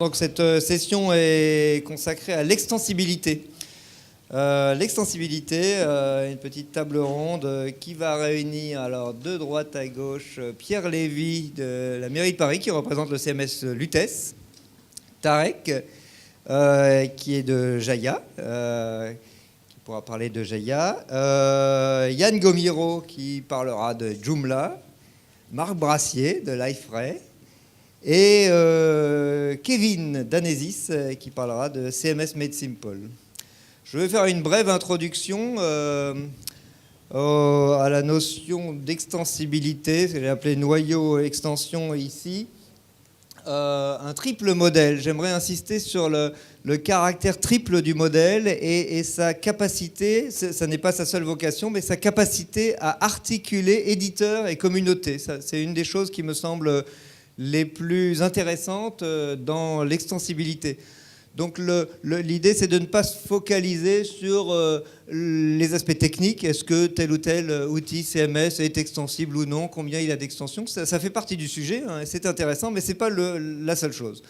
Donc cette session est consacrée à l'extensibilité. L'extensibilité, une petite table ronde qui va réunir alors de droite à gauche Pierre Lévy de la mairie de Paris qui représente le CMS Lutèce, Tarek qui est de Jaya, qui pourra parler de Jaya, Yann Gomiro qui parlera de Joomla, Marc Brassier de Liferay, et Kevin Danesis qui parlera de CMS Made Simple. Je vais faire une brève introduction à la notion d'extensibilité, ce que j'ai appelé noyau extension ici. Un triple modèle. J'aimerais insister sur le caractère triple du modèle et sa capacité, ça n'est pas sa seule vocation, mais sa capacité à articuler éditeur et communauté. C'est une des choses qui me semble les plus intéressantes dans l'extensibilité. Donc l'idée, c'est de ne pas se focaliser sur les aspects techniques. Est-ce que tel ou tel outil CMS est extensible ou non? Combien il a d'extensions? Ça fait partie du sujet, hein, c'est intéressant, mais ce n'est pas la seule chose.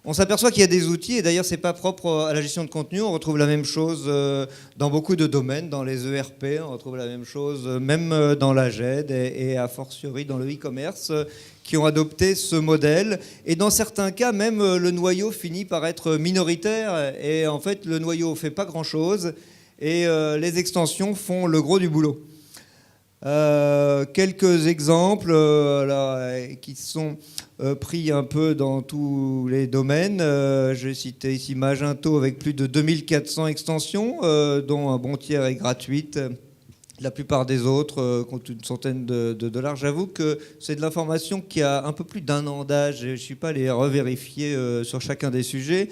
On s'aperçoit qu'il y a des outils, et d'ailleurs, ce n'est pas propre à la gestion de contenu. On retrouve la même chose dans beaucoup de domaines, dans les ERP, on retrouve la même chose même dans la GED et a fortiori dans le e-commerce, qui ont adopté ce modèle. Et dans certains cas, même le noyau finit par être minoritaire. Et en fait, le noyau ne fait pas grand-chose. Et les extensions font le gros du boulot. Quelques exemples qui sont pris un peu dans tous les domaines. J'ai cité ici Magento avec plus de 2400 extensions, dont un bon tiers est gratuite. La plupart des autres comptent une centaine de dollars. J'avoue que c'est de l'information qui a un peu plus d'un an d'âge. Je ne suis pas allé revérifier sur chacun des sujets.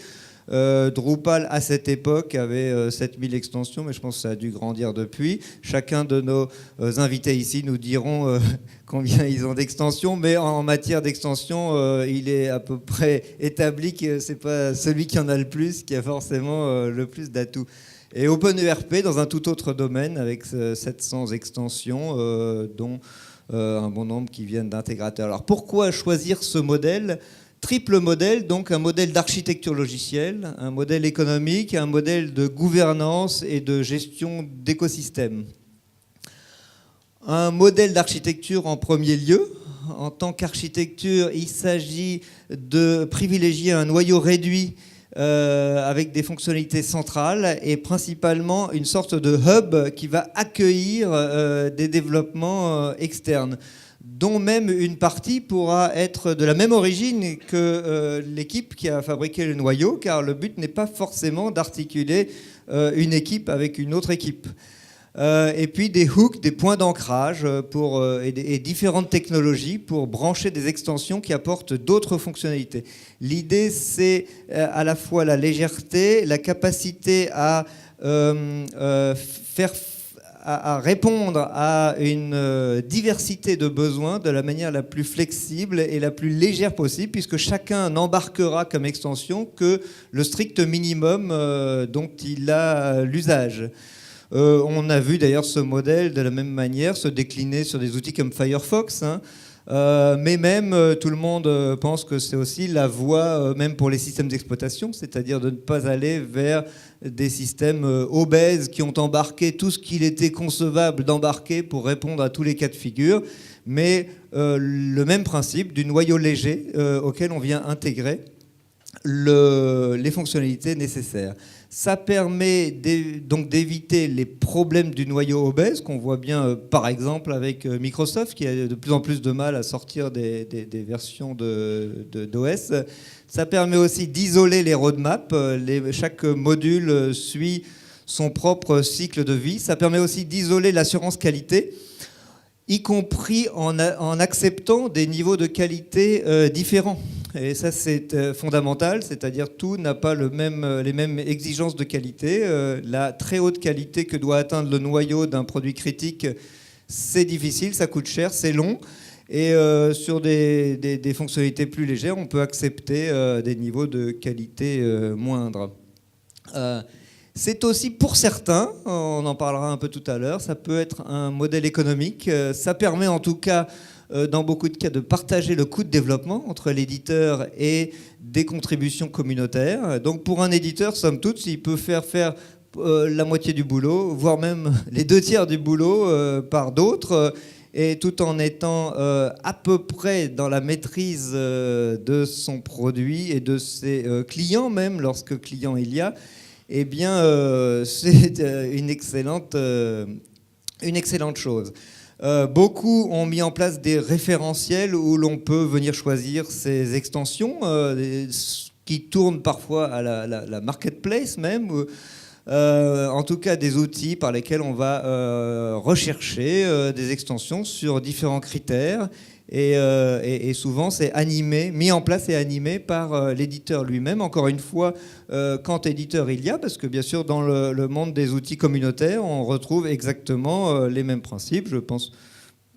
Drupal, à cette époque, avait 7000 extensions, mais je pense que ça a dû grandir depuis. Chacun de nos invités ici nous diront combien ils ont d'extensions, mais en matière d'extension, il est à peu près établi que ce n'est pas celui qui en a le plus qui a forcément le plus d'atouts. Et OpenERP dans un tout autre domaine avec 700 extensions, dont un bon nombre qui viennent d'intégrateurs. Alors pourquoi choisir ce modèle? Triple modèle, donc un modèle d'architecture logicielle, un modèle économique, un modèle de gouvernance et de gestion d'écosystème. Un modèle d'architecture en premier lieu. En tant qu'architecture, il s'agit de privilégier un noyau réduit avec des fonctionnalités centrales et principalement une sorte de hub qui va accueillir des développements externes, dont même une partie pourra être de la même origine que l'équipe qui a fabriqué le noyau, car le but n'est pas forcément d'articuler une équipe avec une autre équipe. Et puis des hooks, des points d'ancrage et différentes technologies pour brancher des extensions qui apportent d'autres fonctionnalités. L'idée, c'est à la fois la légèreté, la capacité à répondre à une diversité de besoins de la manière la plus flexible et la plus légère possible, puisque chacun n'embarquera comme extension que le strict minimum dont il a l'usage. On a vu d'ailleurs ce modèle de la même manière se décliner sur des outils comme Firefox, hein. Mais même tout le monde pense que c'est aussi la voie même pour les systèmes d'exploitation, c'est-à-dire de ne pas aller vers des systèmes obèses qui ont embarqué tout ce qu'il était concevable d'embarquer pour répondre à tous les cas de figure, mais le même principe du noyau léger auquel on vient intégrer les fonctionnalités nécessaires. Ça permet donc d'éviter les problèmes du noyau obèse qu'on voit bien par exemple avec Microsoft qui a de plus en plus de mal à sortir des versions d'OS. Ça permet aussi d'isoler les roadmaps. Chaque module suit son propre cycle de vie. Ça permet aussi d'isoler l'assurance qualité, y compris en acceptant des niveaux de qualité différents. Et ça, c'est fondamental, c'est-à-dire tout n'a pas les mêmes exigences de qualité. La très haute qualité que doit atteindre le noyau d'un produit critique, c'est difficile, ça coûte cher, c'est long. Et sur des fonctionnalités plus légères, on peut accepter des niveaux de qualité moindres. C'est aussi, pour certains, on en parlera un peu tout à l'heure, ça peut être un modèle économique. Ça permet en tout cas dans beaucoup de cas, de partager le coût de développement entre l'éditeur et des contributions communautaires. Donc pour un éditeur, somme toute, il peut faire la moitié du boulot, voire même les 2 tiers du boulot par d'autres, et tout en étant à peu près dans la maîtrise de son produit et de ses clients même, lorsque client il y a, eh bien c'est une excellente chose. Beaucoup ont mis en place des référentiels où l'on peut venir choisir ces extensions qui tournent parfois à la marketplace même, en tout cas des outils par lesquels on va rechercher des extensions sur différents critères. Et souvent, c'est mis en place et animé par l'éditeur lui-même. Encore une fois, quand éditeur il y a, parce que bien sûr, dans le monde des outils communautaires, on retrouve exactement les mêmes principes. Je pense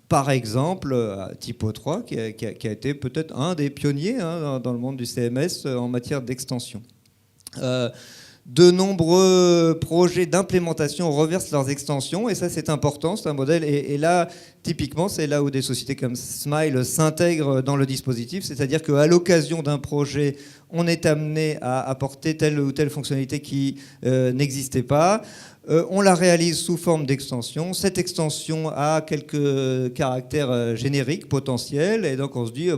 par exemple à Typo3, qui a été peut-être un des pionniers dans le monde du CMS en matière d'extension. De nombreux projets d'implémentation reversent leurs extensions, et ça c'est important, c'est un modèle, et là typiquement c'est là où des sociétés comme Smile s'intègrent dans le dispositif, c'est-à-dire qu'à l'occasion d'un projet on est amené à apporter telle ou telle fonctionnalité qui n'existait pas, on la réalise sous forme d'extension, cette extension a quelques caractères génériques potentiels, et donc on se dit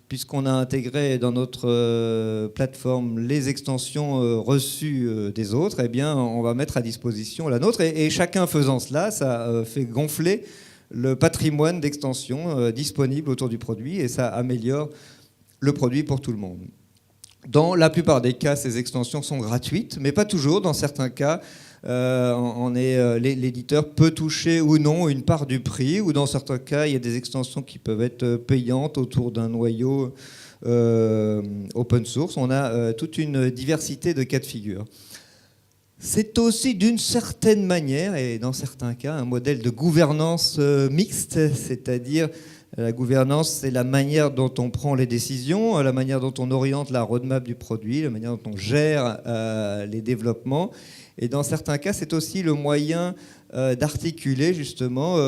puisqu'on a intégré dans notre plateforme les extensions reçues des autres, eh bien, on va mettre à disposition la nôtre. Et chacun faisant cela, ça fait gonfler le patrimoine d'extensions disponible autour du produit, et ça améliore le produit pour tout le monde. Dans la plupart des cas, ces extensions sont gratuites, mais pas toujours. Dans certains cas, l'éditeur peut toucher ou non une part du prix, ou dans certains cas, il y a des extensions qui peuvent être payantes autour d'un noyau open source. On a toute une diversité de cas de figure. C'est aussi d'une certaine manière, et dans certains cas, un modèle de gouvernance mixte, c'est-à-dire la gouvernance, c'est la manière dont on prend les décisions, la manière dont on oriente la roadmap du produit, la manière dont on gère les développements. Et dans certains cas, c'est aussi le moyen d'articuler justement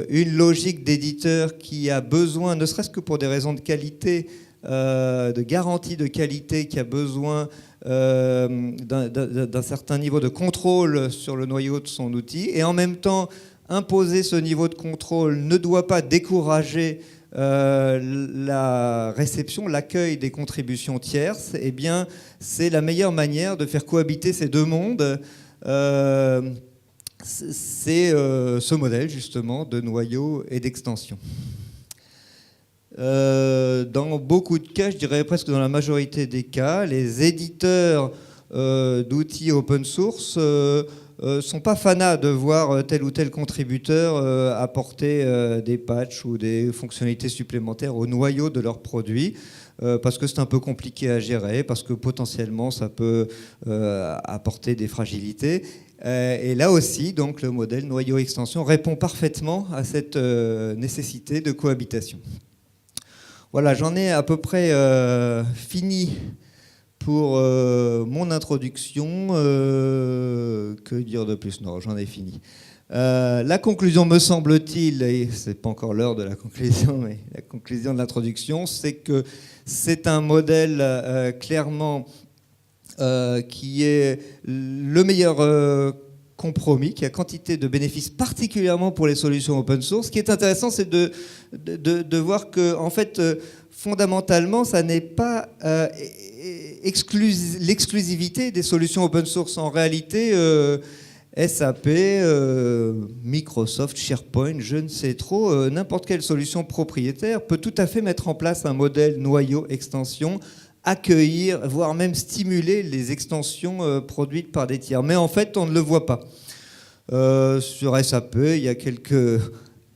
une logique d'éditeur qui a besoin, ne serait-ce que pour des raisons de qualité, de garantie de qualité, qui a besoin d'un certain niveau de contrôle sur le noyau de son outil. Et en même temps, imposer ce niveau de contrôle ne doit pas décourager la réception, l'accueil des contributions tierces. Eh bien, c'est la meilleure manière de faire cohabiter ces deux mondes. C'est ce modèle, justement, de noyau et d'extension. Dans beaucoup de cas, je dirais presque dans la majorité des cas, les éditeurs d'outils open source sont pas fanas de voir tel ou tel contributeur apporter des patchs ou des fonctionnalités supplémentaires au noyau de leurs produits, parce que c'est un peu compliqué à gérer, parce que potentiellement ça peut apporter des fragilités. Et là aussi, donc, le modèle noyau-extension répond parfaitement à cette nécessité de cohabitation. Voilà, j'en ai à peu près fini pour mon introduction. Que dire de plus? Non, j'en ai fini. La conclusion, me semble-t-il, et c'est pas encore l'heure de la conclusion, mais la conclusion de l'introduction, c'est que c'est un modèle clairement qui est le meilleur compromis, qui a quantité de bénéfices, particulièrement pour les solutions open source. Ce qui est intéressant, c'est de voir que, en fait, fondamentalement, ça n'est pas l'exclusivité des solutions open source. En réalité, SAP, Microsoft, SharePoint, je ne sais trop, n'importe quelle solution propriétaire peut tout à fait mettre en place un modèle noyau extension, accueillir, voire même stimuler les extensions produites par des tiers. Mais en fait, on ne le voit pas. Sur SAP, il y a quelques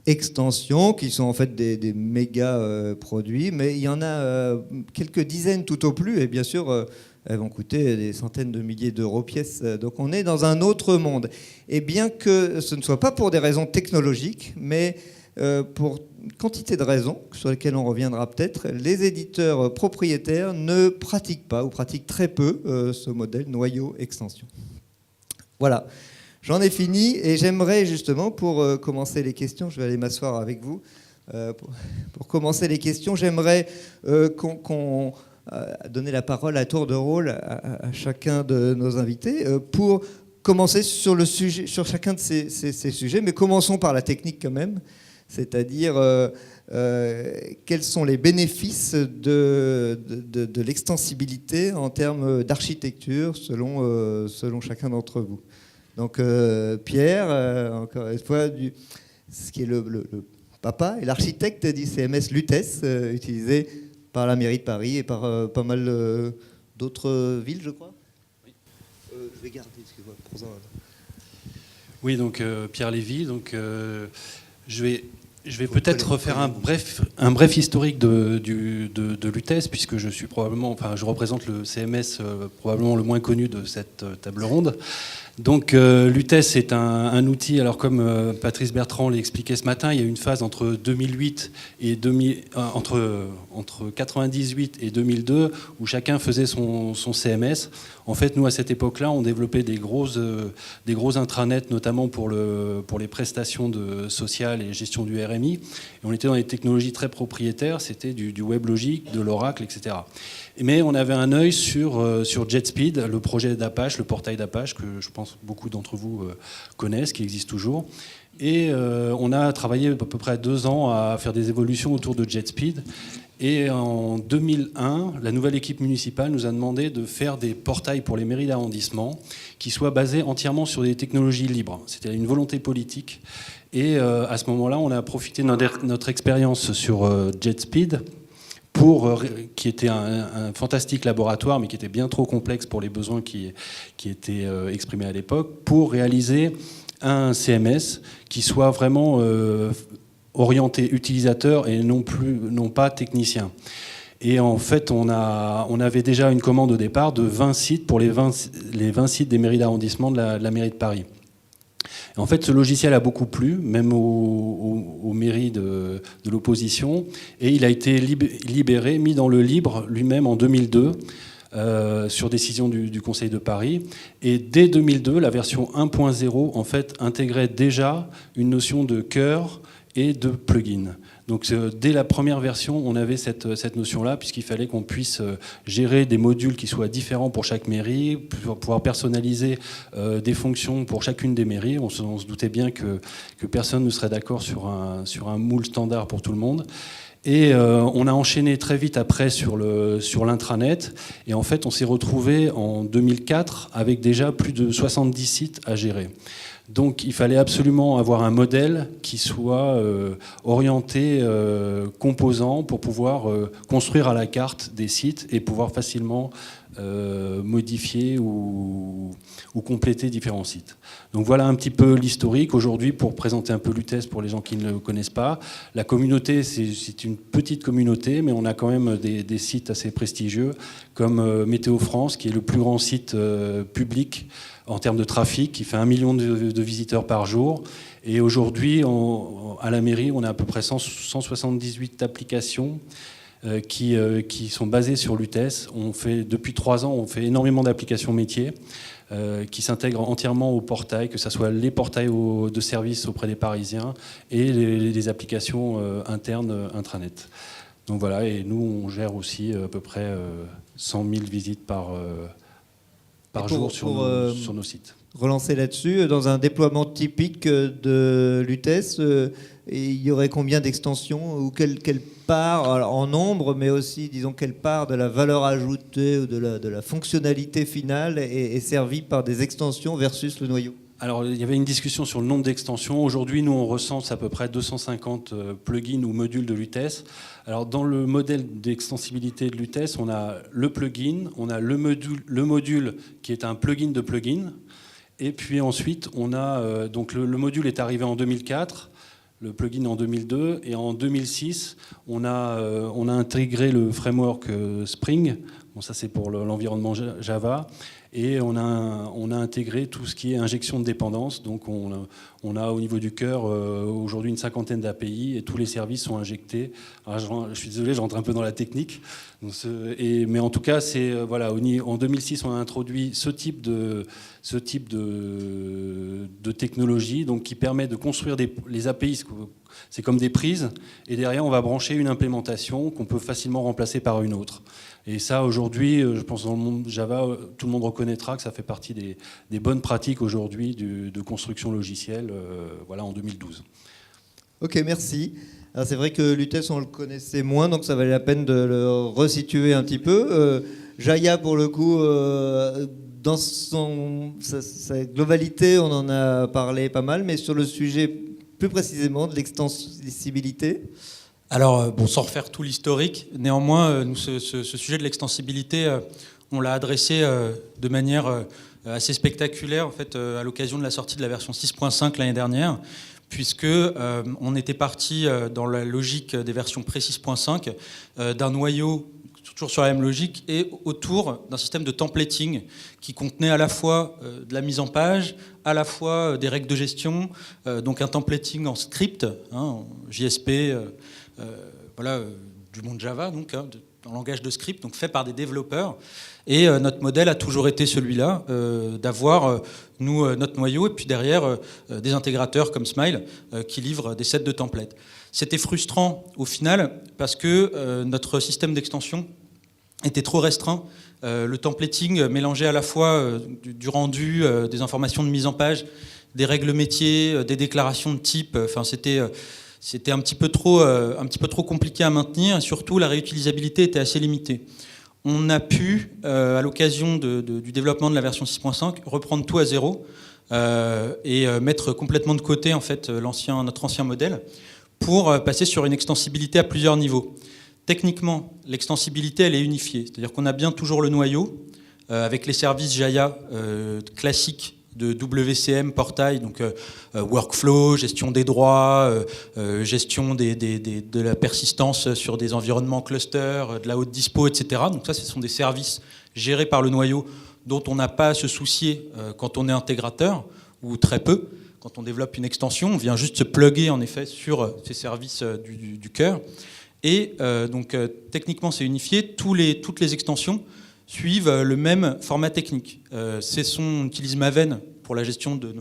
extensions qui sont en fait des méga produits, mais il y en a quelques dizaines tout au plus, et bien sûr, elles vont coûter des centaines de milliers d'euros pièce. Donc on est dans un autre monde. Et bien que ce ne soit pas pour des raisons technologiques, mais pour une quantité de raisons sur lesquelles on reviendra peut-être, les éditeurs propriétaires ne pratiquent pas, ou pratiquent très peu, ce modèle noyau-extension. Voilà, j'en ai fini, et j'aimerais justement, pour commencer les questions, je vais aller m'asseoir avec vous, Pour commencer les questions, j'aimerais qu'on donner la parole à tour de rôle à chacun de nos invités pour commencer sur le sujet, sur chacun de ces sujets, mais commençons par la technique quand même, c'est-à-dire quels sont les bénéfices de l'extensibilité en termes d'architecture selon chacun d'entre vous. Donc Pierre, encore une fois, ce qui est le papa et l'architecte du CMS Lutèce, utilisé par la mairie de Paris et par pas mal d'autres villes, je crois. Oui. Je vais garder, excuse-moi. Oui, donc Pierre Lévy. Donc je vais peut-être refaire un bref historique de Lutèce, puisque je représente le CMS probablement le moins connu de cette table ronde. Donc Lutèce est un outil, alors comme Patrice Bertrand l'a expliqué ce matin, il y a eu une phase entre 2008 et entre 98 et 2002 où chacun faisait son CMS. En fait, nous à cette époque-là, on développait des gros intranets, notamment pour les prestations sociales et gestion du RMI. Et on était dans des technologies très propriétaires, c'était du WebLogic, de l'Oracle, etc. Mais on avait un œil sur JetSpeed, le projet d'Apache, le portail d'Apache, que je pense beaucoup d'entre vous connaissent, qui existe toujours. Et on a travaillé à peu près 2 ans à faire des évolutions autour de JetSpeed. Et en 2001, la nouvelle équipe municipale nous a demandé de faire des portails pour les mairies d'arrondissement qui soient basés entièrement sur des technologies libres. C'était une volonté politique. Et à ce moment-là, on a profité de notre expérience sur JetSpeed, qui était un fantastique laboratoire, mais qui était bien trop complexe pour les besoins qui étaient exprimés à l'époque, pour réaliser un CMS qui soit vraiment orienté utilisateur et non pas technicien. Et en fait, on avait déjà une commande au départ de 20 sites pour les 20 sites des mairies d'arrondissement de la mairie de Paris. En fait, ce logiciel a beaucoup plu, même aux mairies de l'opposition, et il a été libéré, mis dans le libre lui-même en 2002, sur décision du Conseil de Paris. Et dès 2002, la version 1.0 en fait intégrait déjà une notion de cœur et de plugin. Donc dès la première version, on avait cette notion-là, puisqu'il fallait qu'on puisse gérer des modules qui soient différents pour chaque mairie, pour pouvoir personnaliser des fonctions pour chacune des mairies. On se doutait bien que personne ne serait d'accord sur un moule standard pour tout le monde. Et on a enchaîné très vite après sur l'intranet. Et en fait, on s'est retrouvé en 2004 avec déjà plus de 70 sites à gérer. Donc il fallait absolument avoir un modèle qui soit orienté composant pour pouvoir construire à la carte des sites et pouvoir facilement modifier ou compléter différents sites. Donc voilà un petit peu l'historique. Aujourd'hui, pour présenter un peu Lutèce pour les gens qui ne le connaissent pas, la communauté, c'est une petite communauté, mais on a quand même des sites assez prestigieux, comme Météo France, qui est le plus grand site public en termes de trafic, qui fait 1 million de visiteurs par jour. Et aujourd'hui, à la mairie, on a à peu près 178 applications qui sont basées sur Lutèce. Depuis 3 ans, on fait énormément d'applications métiers qui s'intègrent entièrement au portail, que ce soit les portails de services auprès des Parisiens et les applications internes intranet. Donc voilà, et nous, on gère aussi à peu près 100 000 visites par jour sur nos sites. Relancer là-dessus, dans un déploiement typique de Lutèce, il y aurait combien d'extensions ou quelle part, alors en nombre, mais aussi, disons, quelle part de la valeur ajoutée ou de la fonctionnalité finale est servie par des extensions versus le noyau ? Alors, il y avait une discussion sur le nombre d'extensions. Aujourd'hui, nous, on recense à peu près 250 plugins ou modules de Lutèce. Alors, dans le modèle d'extensibilité de Lutèce, on a le plugin, on a le module qui est un plugin de plugin. Et puis ensuite, on a donc le module est arrivé en 2004, le plugin en 2002, et en 2006, on a intégré le framework Spring. Bon, ça c'est pour l'environnement Java. Et on a intégré tout ce qui est injection de dépendance. Donc on a au niveau du cœur aujourd'hui une 50aine d'API et tous les services sont injectés. Alors, je suis désolé, je rentre un peu dans la technique. Mais en tout cas, voilà, en 2006, on a introduit ce type de technologie, donc qui permet de construire les API, C'est comme des prises, et derrière, on va brancher une implémentation qu'on peut facilement remplacer par une autre. Et ça, aujourd'hui, je pense dans le monde Java, tout le monde reconnaîtra que ça fait partie des bonnes pratiques aujourd'hui de construction logicielle, voilà, en 2012. Ok, merci. Alors c'est vrai que Lutèce, on le connaissait moins, donc ça valait la peine de le resituer un petit peu. Jaya, pour le coup, dans sa globalité, on en a parlé pas mal, mais sur le sujet plus précisément de l'extensibilité. Alors, bon, sans refaire tout l'historique, néanmoins, nous, ce sujet de l'extensibilité, on l'a adressé de manière assez spectaculaire, en fait, à l'occasion de la sortie de la version 6.5 l'année dernière, puisque on était parti dans la logique des versions pré-6.5 d'un noyau toujours sur la même logique et autour d'un système de templating qui contenait à la fois de la mise en page, à la fois des règles de gestion, donc un templating en script, en JSP, voilà, du monde Java, donc en langage de script, donc fait par des développeurs. Et notre modèle a toujours été celui-là, d'avoir notre noyau et puis derrière des intégrateurs comme Smile qui livrent des sets de templates. C'était frustrant au final parce que notre système d'extension était trop restreint. Le templating mélangeait à la fois du rendu, des informations de mise en page, des règles métiers, des déclarations de type. Enfin, c'était un petit peu trop compliqué à maintenir et surtout la réutilisabilité était assez limitée. On a pu, à l'occasion du développement de la version 6.5, reprendre tout à zéro et mettre complètement de côté en fait, notre ancien modèle pour passer sur une extensibilité à plusieurs niveaux. Techniquement, l'extensibilité, elle est unifiée. C'est-à-dire qu'on a bien toujours le noyau, avec les services Jaya classiques de WCM, portail, donc workflow, gestion des droits, gestion de la persistance sur des environnements cluster, de la haute dispo, etc. Donc ça, ce sont des services gérés par le noyau dont on n'a pas à se soucier quand on est intégrateur, ou très peu. Quand on développe une extension, on vient juste se plugger en effet sur ces services du cœur. Et donc techniquement c'est unifié, toutes les extensions suivent le même format technique. On utilise Maven pour la gestion de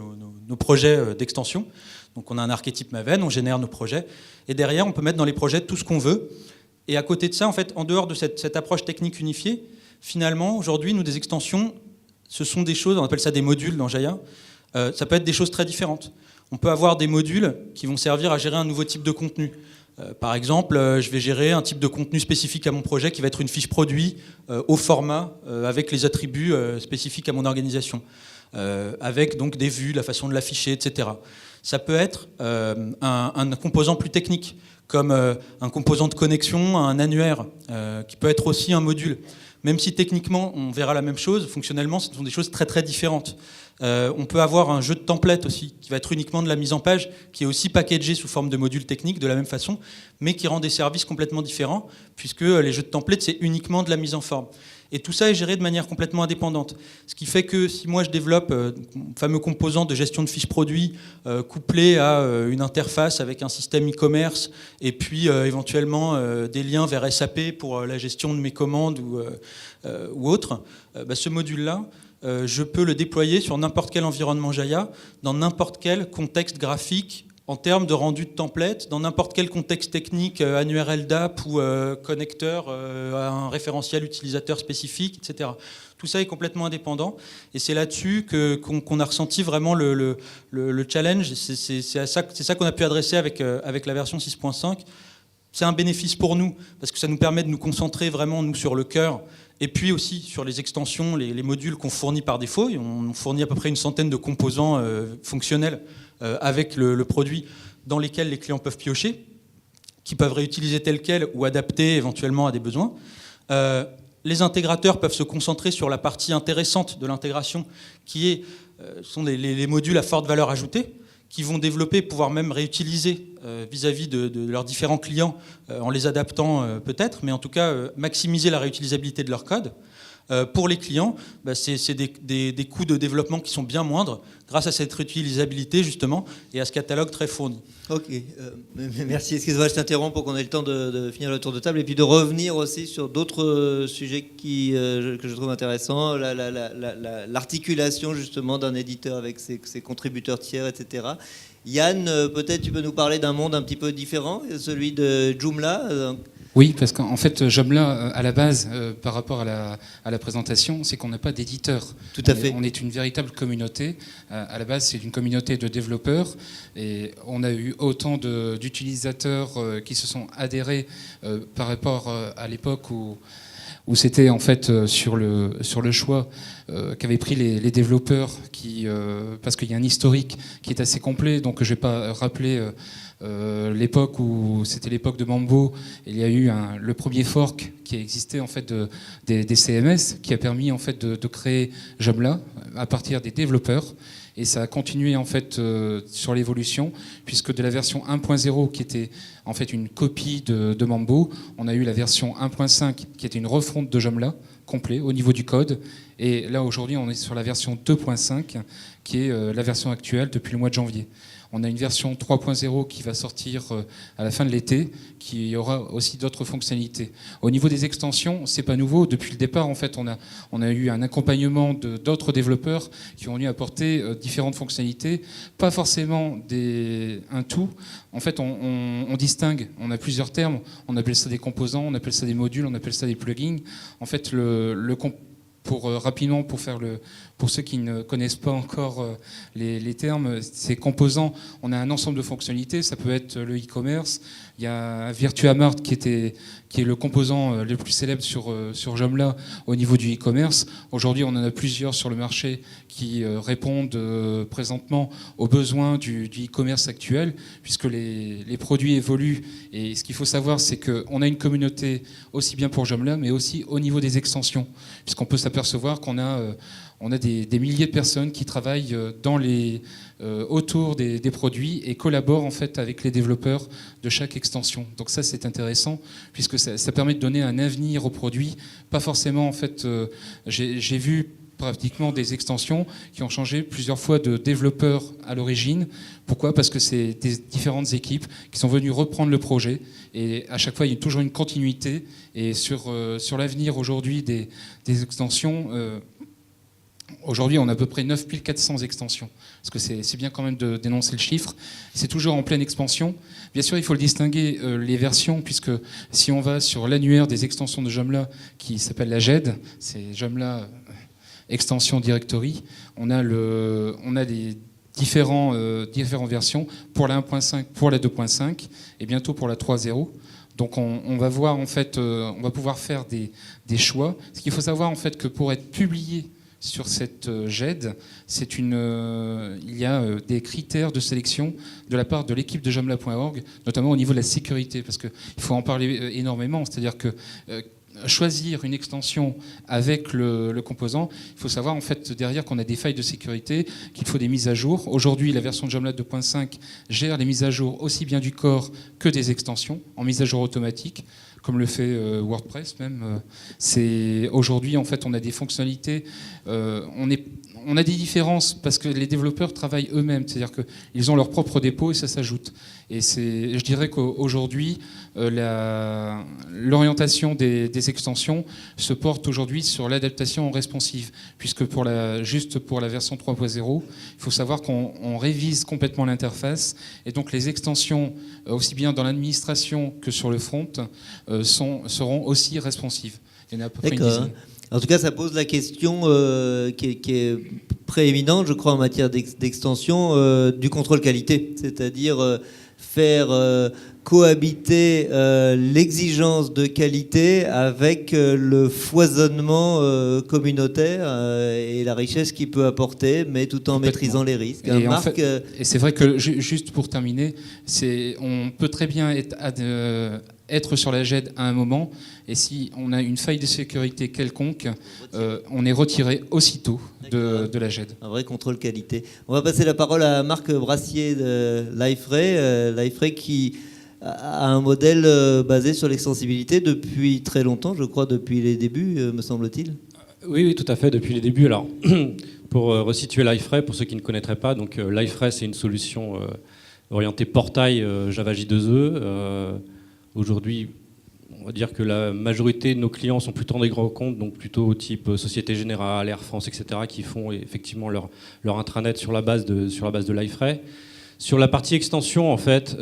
nos projets d'extension. Donc on a un archétype Maven, on génère nos projets, et derrière on peut mettre dans les projets tout ce qu'on veut. Et à côté de ça, en fait, en dehors de cette approche technique unifiée, finalement aujourd'hui nous des extensions, ce sont des choses, on appelle ça des modules dans Jaya, ça peut être des choses très différentes. On peut avoir des modules qui vont servir à gérer un nouveau type de contenu. Par exemple, je vais gérer un type de contenu spécifique à mon projet qui va être une fiche produit au format avec les attributs spécifiques à mon organisation, avec donc des vues, la façon de l'afficher, etc. Ça peut être un composant plus technique, comme un composant de connexion, un annuaire, qui peut être aussi un module. Même si techniquement on verra la même chose, fonctionnellement ce sont des choses très très différentes. On peut avoir un jeu de template aussi, qui va être uniquement de la mise en page, qui est aussi packagé sous forme de module technique de la même façon, mais qui rend des services complètement différents, puisque les jeux de template, c'est uniquement de la mise en forme. Et tout ça est géré de manière complètement indépendante. Ce qui fait que si moi je développe un fameux composant de gestion de fiches produits couplé à une interface avec un système e-commerce et puis éventuellement des liens vers SAP pour la gestion de mes commandes ou autre, ce module-là, je peux le déployer sur n'importe quel environnement Jaya, dans n'importe quel contexte graphique, en termes de rendu de template, dans n'importe quel contexte technique, annuaire LDAP ou connecteur à un référentiel utilisateur spécifique, etc. Tout ça est complètement indépendant. Et c'est là-dessus qu'on a ressenti vraiment le challenge. C'est ça qu'on a pu adresser avec la version 6.5. C'est un bénéfice pour nous, parce que ça nous permet de nous concentrer vraiment, nous, sur le cœur, et puis aussi sur les extensions, les modules qu'on fournit par défaut. On fournit à peu près une centaine de composants fonctionnels avec le produit dans lesquels les clients peuvent piocher, qui peuvent réutiliser tel quel ou adapter éventuellement à des besoins. Les intégrateurs peuvent se concentrer sur la partie intéressante de l'intégration, qui sont les modules à forte valeur ajoutée, qui vont développer, pouvoir même réutiliser vis-à-vis de leurs différents clients en les adaptant peut-être, mais en tout cas maximiser la réutilisabilité de leur code. Pour les clients, c'est des coûts de développement qui sont bien moindres grâce à cette réutilisabilité justement et à ce catalogue très fourni. Ok, merci. Excuse-moi, je t'interromps pour qu'on ait le temps de finir le tour de table et puis de revenir aussi sur d'autres sujets que je trouve intéressants, l'articulation justement d'un éditeur avec ses contributeurs tiers, etc. Yann, peut-être tu peux nous parler d'un monde un petit peu différent, celui de Joomla. Oui, parce qu'en fait, Joomla, à la base, par rapport à la présentation, c'est qu'on n'a pas d'éditeur. Tout à fait. On est une véritable communauté. À la base, c'est une communauté de développeurs. Et on a eu autant d'utilisateurs qui se sont adhérés par rapport à l'époque où c'était en fait sur le choix qu'avaient pris les développeurs, parce qu'il y a un historique qui est assez complet, donc je ne vais pas rappeler l'époque où c'était l'époque de Mambo. Il y a eu le premier fork qui a existé en fait des CMS, qui a permis en fait de créer Joomla à partir des développeurs. Et ça a continué en fait sur l'évolution, puisque de la version 1.0 qui était en fait une copie de Mambo, on a eu la version 1.5 qui était une refonte de Joomla complet au niveau du code. Et là aujourd'hui on est sur la version 2.5 qui est la version actuelle depuis le mois de janvier. On a une version 3.0 qui va sortir à la fin de l'été, qui aura aussi d'autres fonctionnalités. Au niveau des extensions, c'est pas nouveau. Depuis le départ, en fait, on a eu un accompagnement d'autres développeurs qui ont venu apporter différentes fonctionnalités, pas forcément un tout. En fait, on distingue. On a plusieurs termes. On appelle ça des composants, on appelle ça des modules, on appelle ça des plugins. En fait, rapidement, pour ceux qui ne connaissent pas encore les termes, ces composants, on a un ensemble de fonctionnalités. Ça peut être le e-commerce. Il y a VirtuaMart qui est le composant le plus célèbre sur Joomla au niveau du e-commerce. Aujourd'hui, on en a plusieurs sur le marché qui répondent présentement aux besoins du e-commerce actuel, puisque les produits évoluent. Et ce qu'il faut savoir, c'est qu'on a une communauté aussi bien pour Joomla, mais aussi au niveau des extensions, puisqu'on peut s'apercevoir qu'on a des milliers de personnes qui travaillent autour des produits et collaborent en fait avec les développeurs de chaque extension. Donc ça, c'est intéressant puisque ça permet de donner un avenir aux produits. Pas forcément en fait. J'ai vu pratiquement des extensions qui ont changé plusieurs fois de développeurs à l'origine. Pourquoi ? Parce que c'est des différentes équipes qui sont venues reprendre le projet et à chaque fois il y a toujours une continuité. Et sur l'avenir aujourd'hui des extensions. Aujourd'hui, on a à peu près 9400 extensions, parce que c'est bien quand même de dénoncer le chiffre. C'est toujours en pleine expansion. Bien sûr, il faut le distinguer, les versions, puisque si on va sur l'annuaire des extensions de Joomla, qui s'appelle la GED, c'est Joomla Extension Directory, on a les différentes versions pour la 1.5, pour la 2.5, et bientôt pour la 3.0. Donc on va voir, en fait, on va pouvoir faire des choix. Ce qu'il faut savoir, en fait, que pour être publié sur cette GED, il y a des critères de sélection de la part de l'équipe de Joomla.org, notamment au niveau de la sécurité, parce qu'il faut en parler énormément. C'est-à-dire que choisir une extension avec le composant, il faut savoir en fait derrière qu'on a des failles de sécurité, qu'il faut des mises à jour. Aujourd'hui, la version de Joomla 2.5 gère les mises à jour aussi bien du corps que des extensions, en mise à jour automatique, comme le fait WordPress même. Aujourd'hui, en fait, on a des fonctionnalités. On a des différences parce que les développeurs travaillent eux-mêmes, c'est-à-dire qu'ils ont leur propre dépôt et ça s'ajoute. Et je dirais qu'aujourd'hui, l'orientation des extensions se porte aujourd'hui sur l'adaptation responsive, puisque juste pour la version 3.0, il faut savoir qu'on révise complètement l'interface, et donc les extensions, aussi bien dans l'administration que sur le front, seront aussi responsives. Il y en a à peu près une dizaine. En tout cas, ça pose la question qui est prééminente, je crois, en matière d'extension, du contrôle qualité, c'est-à-dire faire cohabiter l'exigence de qualité avec le foisonnement communautaire et la richesse qu'il peut apporter, mais tout en maîtrisant les risques. Et c'est vrai que, juste pour terminer, on peut très bien être sur la GED à un moment, et si on a une faille de sécurité quelconque, on est retiré aussitôt de la GED. Un vrai contrôle qualité. On va passer la parole à Marc Brassier de Liferay. Liferay qui a un modèle basé sur l'extensibilité depuis très longtemps, je crois depuis les débuts, me semble-t-il. Oui, tout à fait, depuis les débuts. Alors, pour resituer Liferay, pour ceux qui ne connaîtraient pas, donc Liferay, c'est une solution orientée portail Java J2E. Aujourd'hui, on va dire que la majorité de nos clients sont plutôt des grands comptes, donc plutôt type Société Générale, Air France, etc., qui font effectivement leur intranet sur la base de Liferay. Sur la partie extension, en fait,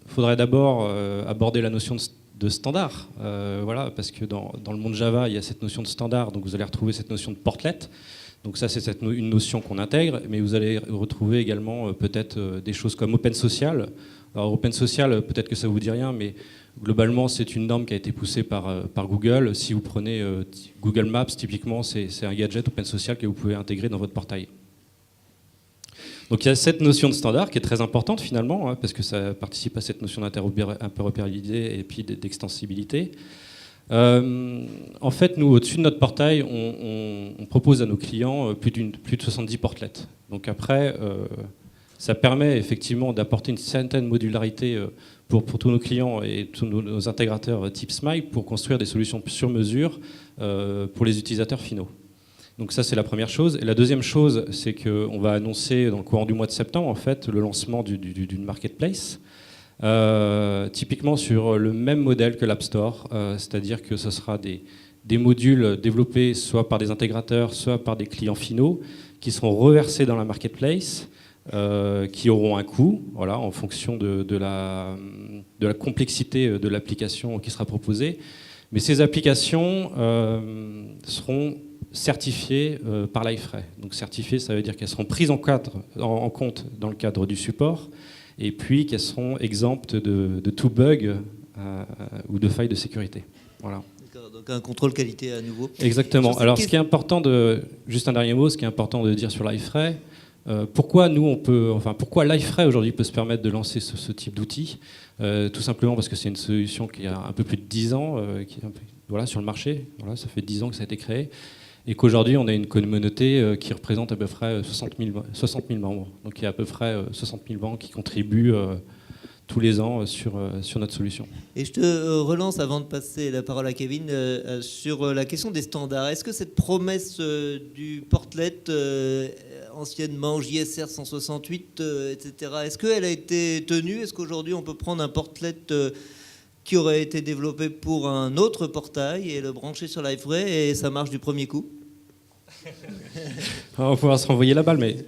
faudrait d'abord aborder la notion de standard. Voilà, parce que dans le monde Java, il y a cette notion de standard, donc vous allez retrouver cette notion de portlet. Donc ça, c'est une notion qu'on intègre, mais vous allez retrouver également peut-être des choses comme OpenSocial. Alors OpenSocial, peut-être que ça vous dit rien, mais globalement, c'est une norme qui a été poussée par Google. Si vous prenez Google Maps, typiquement, c'est un gadget OpenSocial que vous pouvez intégrer dans votre portail. Donc il y a cette notion de standard qui est très importante finalement, hein, parce que ça participe à cette notion d'interopérabilité et puis d'extensibilité. En fait, nous, au-dessus de notre portail, on propose à nos clients plus de 70 portlets. Donc après, ça permet effectivement d'apporter une certaine modularité pour tous nos clients et tous nos intégrateurs type Smile pour construire des solutions sur mesure pour les utilisateurs finaux. Donc ça, c'est la première chose. Et la deuxième chose, c'est qu'on va annoncer dans le courant du mois de septembre, en fait, le lancement d'une marketplace, typiquement sur le même modèle que l'App Store, c'est-à-dire que ce sera des modules développés soit par des intégrateurs, soit par des clients finaux, qui seront reversés dans la marketplace, qui auront un coût, voilà, en fonction de la complexité de l'application qui sera proposée. Mais ces applications seront certifiées par Liferay. Donc certifiées, ça veut dire qu'elles seront prises en compte dans le cadre du support, et puis qu'elles seront exemptes de tout bug ou de failles de sécurité. Voilà. Donc un contrôle qualité à nouveau. Exactement. Alors ce qui est important juste un dernier mot, ce qui est important de dire sur Liferay, pourquoi Liferay aujourd'hui peut se permettre de lancer ce type d'outil, tout simplement parce que c'est une solution qui a un peu plus de 10 ans voilà, sur le marché. Voilà, ça fait 10 ans que ça a été créé. Et qu'aujourd'hui, on a une communauté qui représente à peu près 60 000 membres. Donc il y a à peu près 60 000 membres qui contribuent tous les ans sur notre solution. Et je te relance avant de passer la parole à Kevin sur la question des standards. Est-ce que cette promesse du portlet, anciennement JSR 168, etc., est-ce qu'elle a été tenue? Est-ce qu'aujourd'hui on peut prendre un portlet qui aurait été développé pour un autre portail et le brancher sur Liferay et ça marche du premier coup? On va pouvoir se renvoyer la balle, mais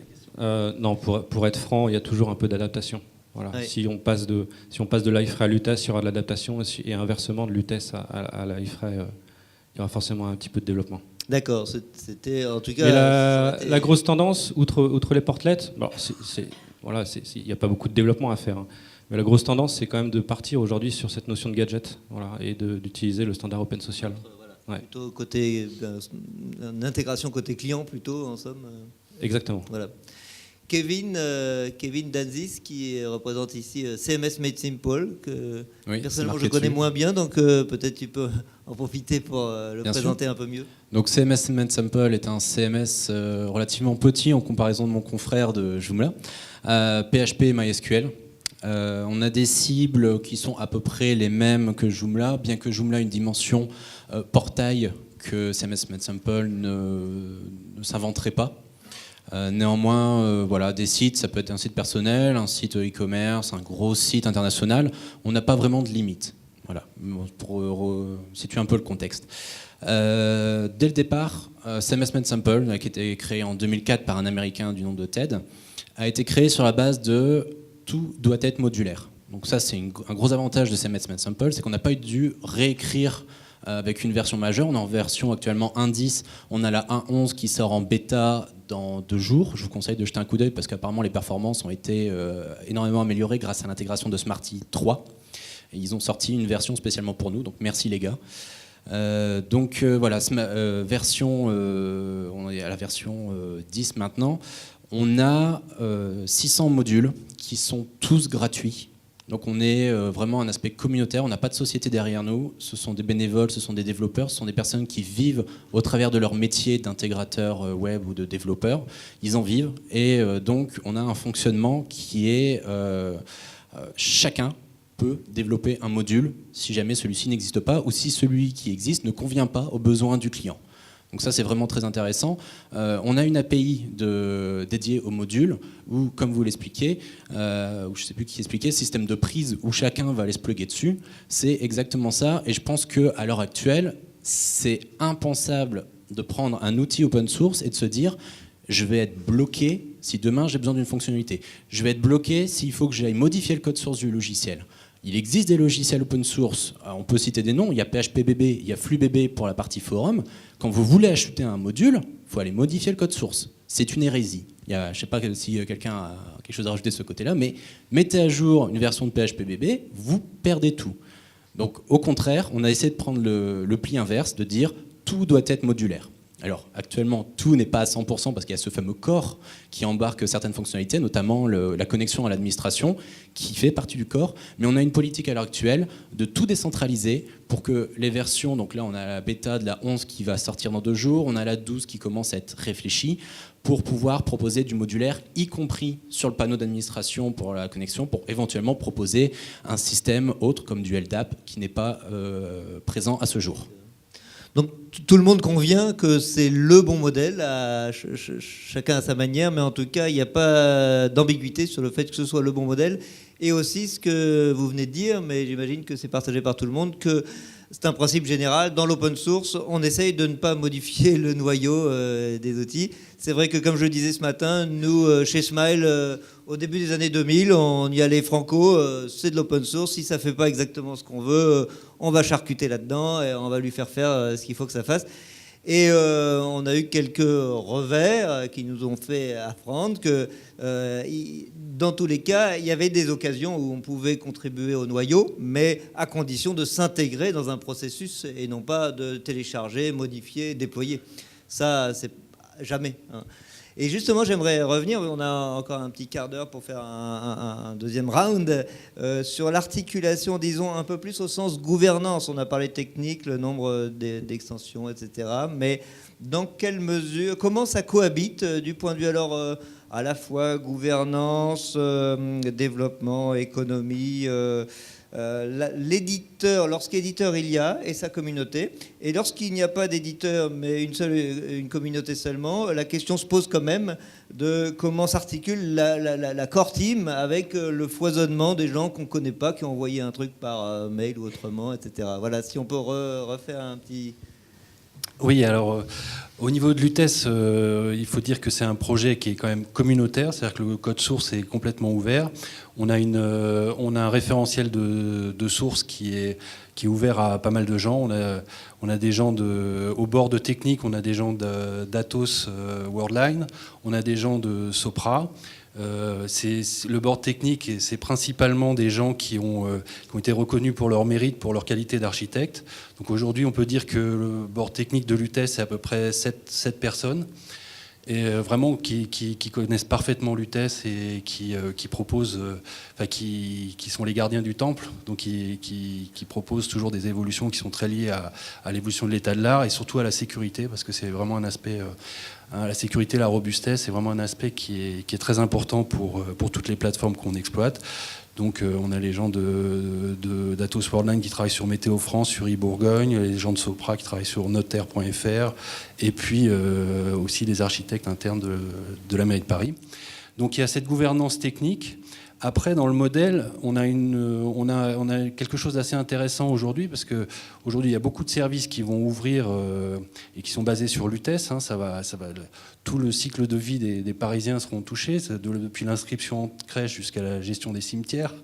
non, pour être franc, il y a toujours un peu d'adaptation. Voilà. Ouais. Si on passe de Liferay à Lutèce, il y aura de l'adaptation, et inversement de Lutèce à Liferay, il y aura forcément un petit peu de développement. D'accord, c'était en tout cas... Mais la grosse tendance, outre les portlets, il n'y a pas beaucoup de développement à faire, hein. Mais la grosse tendance, c'est quand même de partir aujourd'hui sur cette notion de gadget, voilà, et d'utiliser le standard OpenSocial. Voilà. Ouais. Plutôt côté une intégration côté client, plutôt en somme. Exactement. Voilà. Kevin Danzis, qui représente ici CMS Made Simple, que personnellement je connais moins bien, donc peut-être tu peux en profiter pour le bien présenter sûr. Un peu mieux. Donc CMS Made Simple est un CMS relativement petit en comparaison de mon confrère de Joomla, PHP et MySQL. On a des cibles qui sont à peu près les mêmes que Joomla, bien que Joomla ait une dimension portail que CMS Made Simple ne s'inventerait pas. Néanmoins, voilà, des sites, ça peut être un site personnel, un site e-commerce, un gros site international. On n'a pas vraiment de limite. Voilà, pour situer un peu le contexte. Dès le départ, CMS Made Simple, qui a été créé en 2004 par un Américain du nom de Ted, a été créé sur la base de tout doit être modulaire. Donc ça, c'est un gros avantage de CMS Made Simple, c'est qu'on n'a pas dû réécrire avec une version majeure. On est en version actuellement 1.10, on a la 1.11 qui sort en bêta dans 2 jours. Je vous conseille de jeter un coup d'œil parce qu'apparemment les performances ont été énormément améliorées grâce à l'intégration de Smarty 3. Et ils ont sorti une version spécialement pour nous, donc merci les gars. Voilà, on est à la version 10 maintenant. On a 600 modules qui sont tous gratuits. Donc on est vraiment un aspect communautaire, on n'a pas de société derrière nous, ce sont des bénévoles, ce sont des développeurs, ce sont des personnes qui vivent au travers de leur métier d'intégrateur web ou de développeur, ils en vivent, et donc on a un fonctionnement qui est chacun peut développer un module si jamais celui-ci n'existe pas ou si celui qui existe ne convient pas aux besoins du client. Donc ça, c'est vraiment très intéressant. On a une API dédiée au module où, comme vous l'expliquez, ou je ne sais plus qui expliquait, système de prise où chacun va aller se plugger dessus. C'est exactement ça. Et je pense qu'à l'heure actuelle, c'est impensable de prendre un outil open source et de se dire je vais être bloqué si demain j'ai besoin d'une fonctionnalité. Je vais être bloqué s'il faut que j'aille modifier le code source du logiciel. Il existe des logiciels open source, on peut citer des noms, il y a PHPBB, il y a FluBB pour la partie forum. Quand vous voulez ajouter un module, il faut aller modifier le code source. C'est une hérésie. Je ne sais pas si quelqu'un a quelque chose à rajouter de ce côté-là, mais mettez à jour une version de PHPBB, vous perdez tout. Donc au contraire, on a essayé de prendre le pli inverse, de dire tout doit être modulaire. Alors actuellement, tout n'est pas à 100% parce qu'il y a ce fameux core qui embarque certaines fonctionnalités, notamment la connexion à l'administration qui fait partie du core. Mais on a une politique à l'heure actuelle de tout décentraliser pour que les versions, donc là on a la bêta de la 11 qui va sortir dans 2 jours, on a la 12 qui commence à être réfléchie pour pouvoir proposer du modulaire, y compris sur le panneau d'administration pour la connexion, pour éventuellement proposer un système autre comme du LDAP qui n'est pas présent à ce jour. Donc tout le monde convient que c'est le bon modèle, chacun à sa manière, mais en tout cas, il n'y a pas d'ambiguïté sur le fait que ce soit le bon modèle. Et aussi ce que vous venez de dire, mais j'imagine que c'est partagé par tout le monde, que c'est un principe général. Dans l'open source, on essaye de ne pas modifier le noyau des outils. C'est vrai que, comme je le disais ce matin, nous, chez Smile, au début des années 2000, on y allait franco, c'est de l'open source. Si ça ne fait pas exactement ce qu'on veut, on va charcuter là-dedans et on va lui faire faire ce qu'il faut que ça fasse. Et on a eu quelques revers qui nous ont fait apprendre que dans tous les cas, il y avait des occasions où on pouvait contribuer au noyau, mais à condition de s'intégrer dans un processus et non pas de télécharger, modifier, déployer. Ça, c'est jamais. Et justement, j'aimerais revenir, on a encore un petit quart d'heure pour faire un deuxième round, sur l'articulation, disons, un peu plus au sens gouvernance. On a parlé technique, le nombre d'extensions, etc. Mais dans quelle mesure, comment ça cohabite du point de vue alors à la fois gouvernance, développement, économie, l'éditeur, lorsqu'éditeur il y a, et sa communauté, et lorsqu'il n'y a pas d'éditeur, mais une communauté seulement, la question se pose quand même de comment s'articule la core team avec le foisonnement des gens qu'on ne connaît pas, qui ont envoyé un truc par mail ou autrement, etc. Voilà, si on peut refaire un petit... Oui, alors au niveau de l'UTES, il faut dire que c'est un projet qui est quand même communautaire, c'est-à-dire que le code source est complètement ouvert. On a un référentiel de source qui est ouvert à pas mal de gens. On a des gens au bord de technique, on a des gens d'Atos Worldline, on a des gens de Sopra. Le board technique, c'est principalement des gens qui ont été reconnus pour leur mérite, pour leur qualité d'architecte. Donc aujourd'hui, on peut dire que le board technique de l'UTES, c'est à peu près 7 personnes, et vraiment qui connaissent parfaitement l'UTES et qui proposent, qui sont les gardiens du temple, donc qui proposent toujours des évolutions qui sont très liées à l'évolution de l'état de l'art et surtout à la sécurité, parce que c'est vraiment un aspect... La sécurité, la robustesse, c'est vraiment un aspect qui est très important pour toutes les plateformes qu'on exploite. Donc on a les gens d'Atos Worldline qui travaillent sur Météo France, sur e-Bourgogne, les gens de Sopra qui travaillent sur notaire.fr, et puis aussi les architectes internes de la mairie de Paris. Donc il y a cette gouvernance technique. Après, dans le modèle, on a quelque chose d'assez intéressant aujourd'hui, parce qu'aujourd'hui, il y a beaucoup de services qui vont ouvrir et qui sont basés sur l'UTES. Tout le cycle de vie des Parisiens seront touchés, depuis l'inscription en crèche jusqu'à la gestion des cimetières.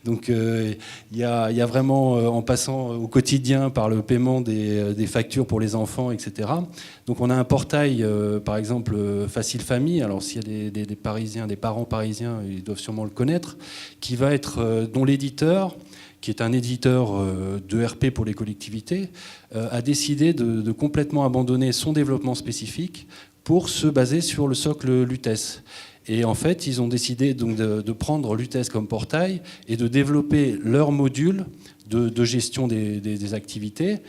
Donc, il y a vraiment, en passant au quotidien par le paiement des factures pour les enfants, etc. Donc, on a un portail, par exemple, Facile Famille. Alors, s'il y a des Parisiens, des parents parisiens, ils doivent sûrement le connaître, qui va être, dont l'éditeur, qui est un éditeur de RP pour les collectivités, a décidé de complètement abandonner son développement spécifique pour se baser sur le socle l'UTES. Et en fait, ils ont décidé donc de prendre l'UTES comme portail et de développer leur module de gestion des activités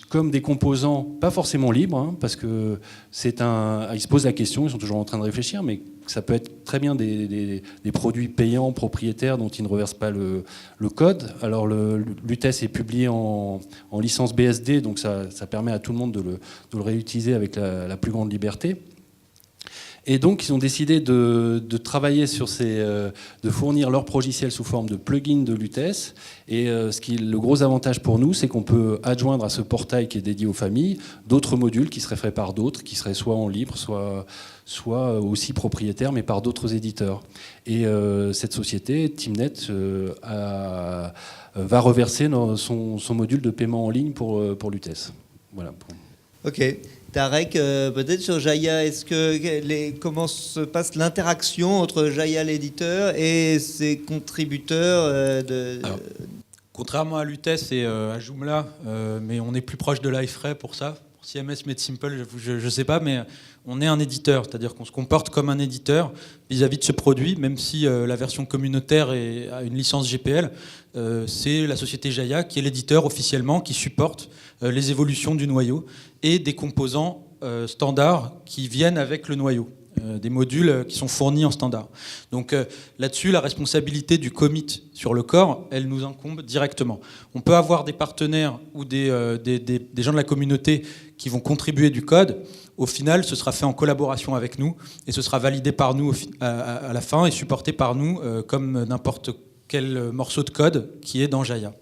comme des composants pas forcément libres, hein, parce que ils se posent la question, ils sont toujours en train de réfléchir, mais ça peut être très bien des produits payants propriétaires dont ils ne reversent pas le code. Alors l'UTES est publié en licence BSD, donc ça permet à tout le monde de le réutiliser avec la plus grande liberté. Et donc, ils ont décidé de travailler sur de fournir leur progiciel sous forme de plugin de Lutèce. Et le gros avantage pour nous, c'est qu'on peut adjoindre à ce portail qui est dédié aux familles d'autres modules qui seraient faits par d'autres, qui seraient soit en libre, soit aussi propriétaires, mais par d'autres éditeurs. Et cette société, Teamnet, va reverser son module de paiement en ligne pour Lutèce. Voilà. Ok. Tarek, peut-être sur Jaya, comment se passe l'interaction entre Jaya l'éditeur et ses contributeurs Alors, contrairement à Lutèce et à Joomla, mais on est plus proche de l'iFray pour ça. Pour CMS Made Simple, je ne sais pas, mais on est un éditeur, c'est-à-dire qu'on se comporte comme un éditeur vis-à-vis de ce produit, même si la version communautaire a une licence GPL. C'est la société Jaya qui est l'éditeur officiellement, qui supporte les évolutions du noyau et des composants standards qui viennent avec le noyau, des modules qui sont fournis en standard. Donc là-dessus, la responsabilité du commit sur le core, elle nous incombe directement. On peut avoir des partenaires ou des gens de la communauté qui vont contribuer du code. Au final, ce sera fait en collaboration avec nous et ce sera validé par nous à la fin et supporté par nous comme n'importe quel morceau de code qui est dans Jaya.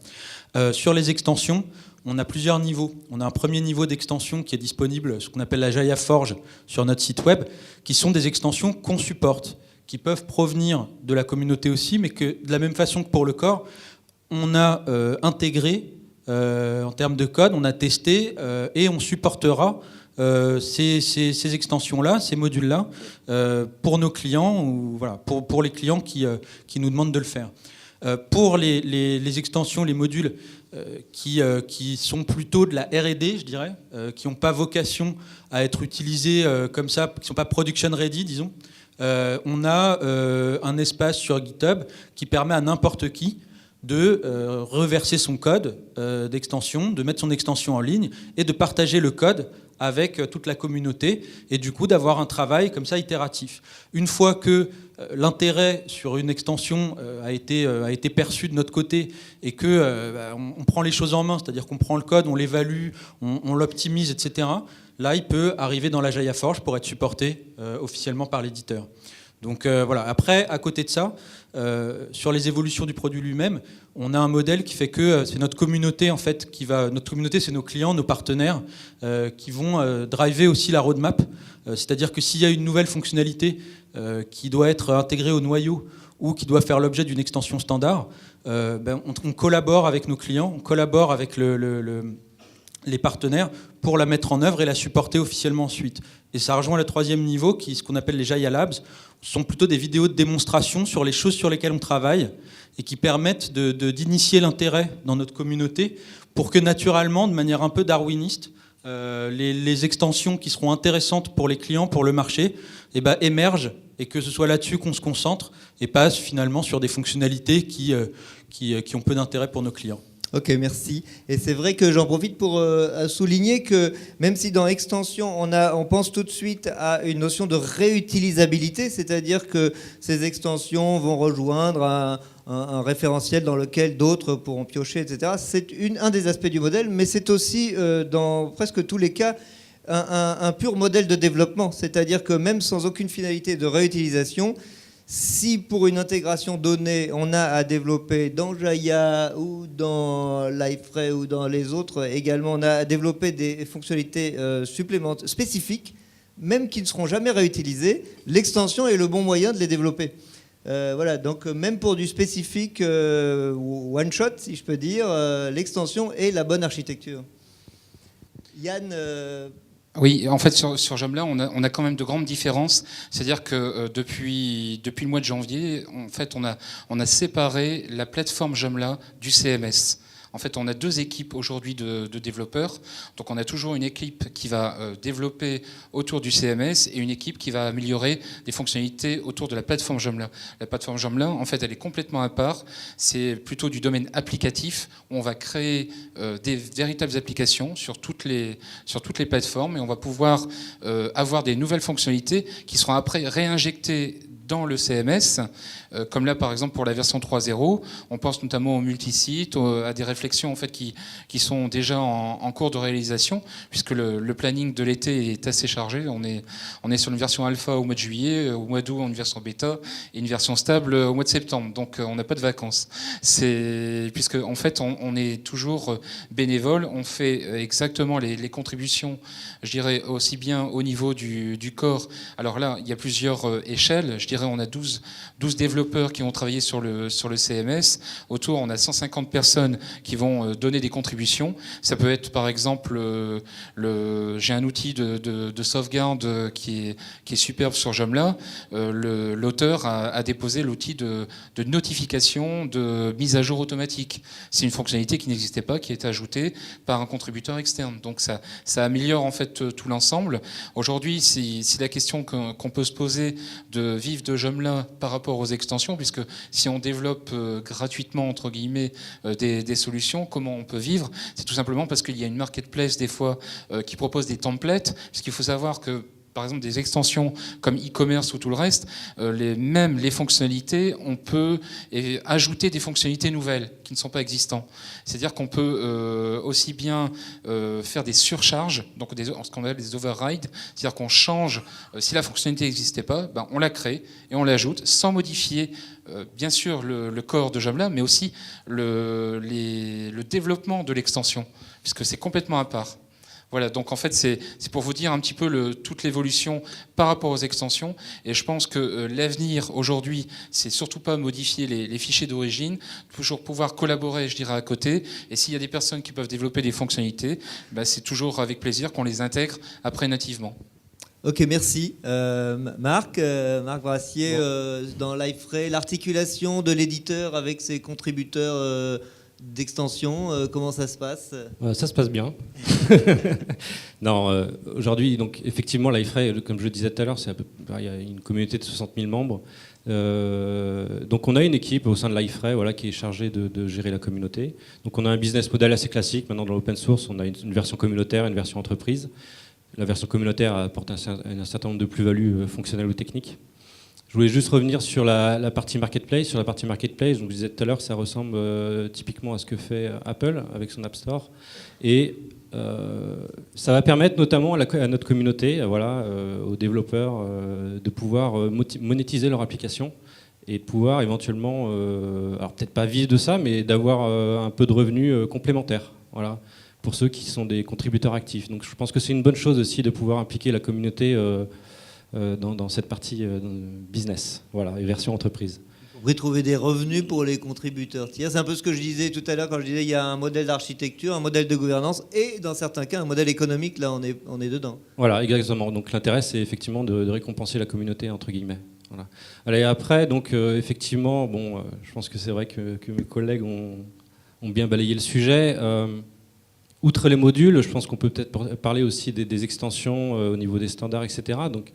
Sur les extensions, on a plusieurs niveaux. On a un premier niveau d'extension qui est disponible, ce qu'on appelle la Jaya Forge, sur notre site web, qui sont des extensions qu'on supporte, qui peuvent provenir de la communauté aussi, mais que de la même façon que pour le core, on a intégré en termes de code, on a testé et on supportera ces extensions-là, ces modules-là, pour nos clients, ou voilà, pour les clients qui nous demandent de le faire. Pour les extensions, les modules qui sont plutôt de la R&D, je dirais, qui n'ont pas vocation à être utilisés comme ça, qui ne sont pas production ready, disons, on a un espace sur GitHub qui permet à n'importe qui de reverser son code d'extension, de mettre son extension en ligne et de partager le code avec toute la communauté et du coup d'avoir un travail comme ça itératif. Une fois que l'intérêt sur une extension a été perçu de notre côté et que on prend les choses en main, c'est-à-dire qu'on prend le code, on l'évalue, on l'optimise, etc., là il peut arriver dans la Jaya Forge pour être supporté officiellement par l'éditeur. Donc voilà. Après, à côté de ça, sur les évolutions du produit lui-même, on a un modèle qui fait que c'est notre communauté en fait notre communauté, c'est nos clients, nos partenaires qui vont driver aussi la roadmap. C'est-à-dire que s'il y a une nouvelle fonctionnalité qui doit être intégrée au noyau ou qui doit faire l'objet d'une extension standard, on collabore avec nos clients, on collabore avec les partenaires pour la mettre en œuvre et la supporter officiellement ensuite. Et ça rejoint le troisième niveau, qui est ce qu'on appelle les Jaya Labs. Ce sont plutôt des vidéos de démonstration sur les choses sur lesquelles on travaille et qui permettent d'initier l'intérêt dans notre communauté pour que naturellement, de manière un peu darwiniste, les extensions qui seront intéressantes pour les clients, pour le marché, émergent et que ce soit là-dessus qu'on se concentre et pas finalement sur des fonctionnalités qui ont peu d'intérêt pour nos clients. Ok, merci. Et c'est vrai que j'en profite pour souligner que même si dans extension, on pense tout de suite à une notion de réutilisabilité, c'est-à-dire que ces extensions vont rejoindre un référentiel dans lequel d'autres pourront piocher, etc. C'est un des aspects du modèle, mais c'est aussi, dans presque tous les cas, un pur modèle de développement. C'est-à-dire que même sans aucune finalité de réutilisation, si pour une intégration donnée, on a à développer dans Jaya ou dans l'iFray ou dans les autres également, on a à développer des fonctionnalités supplémentaires, spécifiques, même qui ne seront jamais réutilisées, l'extension est le bon moyen de les développer. Voilà, donc même pour du spécifique one-shot, si je peux dire, l'extension est la bonne architecture. Yann Oui, en fait, sur Joomla, on a quand même de grandes différences. C'est-à-dire que depuis le mois de janvier, en fait, on a séparé la plateforme Joomla du CMS. En fait, on a deux équipes aujourd'hui de développeurs. Donc, on a toujours une équipe qui va développer autour du CMS et une équipe qui va améliorer des fonctionnalités autour de la plateforme Joomla. La plateforme Joomla, en fait, elle est complètement à part. C'est plutôt du domaine applicatif où on va créer des véritables applications sur toutes les plateformes et on va pouvoir avoir des nouvelles fonctionnalités qui seront après réinjectées dans le CMS, comme là par exemple pour la version 3.0, on pense notamment au multisite, à des réflexions en fait qui sont déjà en cours de réalisation, puisque le planning de l'été est assez chargé. On est sur une version alpha au mois de juillet, au mois d'août une version bêta et une version stable au mois de septembre. Donc on n'a pas de vacances. Puisque en fait on est toujours bénévole, on fait exactement les contributions, je dirais aussi bien au niveau du corps. Alors là, il y a plusieurs échelles. Je dirais on a 12 développeurs qui ont travaillé sur le CMS. Autour, on a 150 personnes qui vont donner des contributions. Ça peut être par exemple, j'ai un outil de sauvegarde qui est superbe sur Joomla. L'auteur a déposé l'outil de notification de mise à jour automatique. C'est une fonctionnalité qui n'existait pas, qui a été ajoutée par un contributeur externe. Donc ça améliore en fait tout l'ensemble. Aujourd'hui, c'est la question qu'on peut se poser de vivre de Joomla par rapport aux extensions, puisque si on développe gratuitement entre guillemets des solutions, comment on peut vivre? C'est tout simplement parce qu'il y a une marketplace des fois qui propose des templates, puisqu'il faut savoir que par exemple des extensions comme e-commerce ou tout le reste, même les fonctionnalités, on peut ajouter des fonctionnalités nouvelles qui ne sont pas existantes. C'est-à-dire qu'on peut aussi bien faire des surcharges, donc ce qu'on appelle des overrides, c'est-à-dire qu'on change, si la fonctionnalité n'existait pas, ben on la crée et on l'ajoute sans modifier bien sûr le corps de Joomla, mais aussi le développement de l'extension, puisque c'est complètement à part. Voilà, donc en fait c'est pour vous dire un petit peu toute l'évolution par rapport aux extensions, et je pense que l'avenir aujourd'hui, c'est surtout pas modifier les fichiers d'origine, toujours pouvoir collaborer, je dirais, à côté, et s'il y a des personnes qui peuvent développer des fonctionnalités, ben c'est toujours avec plaisir qu'on les intègre après nativement. Ok, merci. Marc Brassier, dans Liferay, l'articulation de l'éditeur avec ses contributeurs d'extension, comment ça se passe? Ça se passe bien. Non, aujourd'hui, donc effectivement, Liferay, comme je le disais tout à l'heure, il y a une communauté de 60 000 membres. Donc on a une équipe au sein de Liferay, voilà, qui est chargée de gérer la communauté. Donc on a un business model assez classique. Maintenant, dans l'open source, on a une version communautaire, une version entreprise. La version communautaire apporte un certain nombre de plus-values fonctionnelles ou techniques. Je voulais juste revenir sur la partie marketplace. Sur la partie marketplace, donc je disais tout à l'heure, ça ressemble typiquement à ce que fait Apple avec son App Store. Et ça va permettre notamment à notre communauté, voilà, aux développeurs, de pouvoir monétiser leur application et de pouvoir éventuellement, alors peut-être pas vivre de ça, mais d'avoir un peu de revenus complémentaires. Voilà, pour ceux qui sont des contributeurs actifs. Donc je pense que c'est une bonne chose aussi de pouvoir impliquer la communauté dans cette partie business, voilà, et version entreprise. Vous pouvez trouver des revenus pour les contributeurs tiers. C'est un peu ce que je disais tout à l'heure quand je disais il y a un modèle d'architecture, un modèle de gouvernance et dans certains cas un modèle économique. Là, on est dedans. Voilà, exactement. Donc l'intérêt, c'est effectivement de récompenser la communauté, entre guillemets. Voilà. Allez, après, donc effectivement, bon, je pense que c'est vrai que mes collègues ont bien balayé le sujet. Outre les modules, je pense qu'on peut peut-être parler aussi des extensions au niveau des standards, etc. Donc,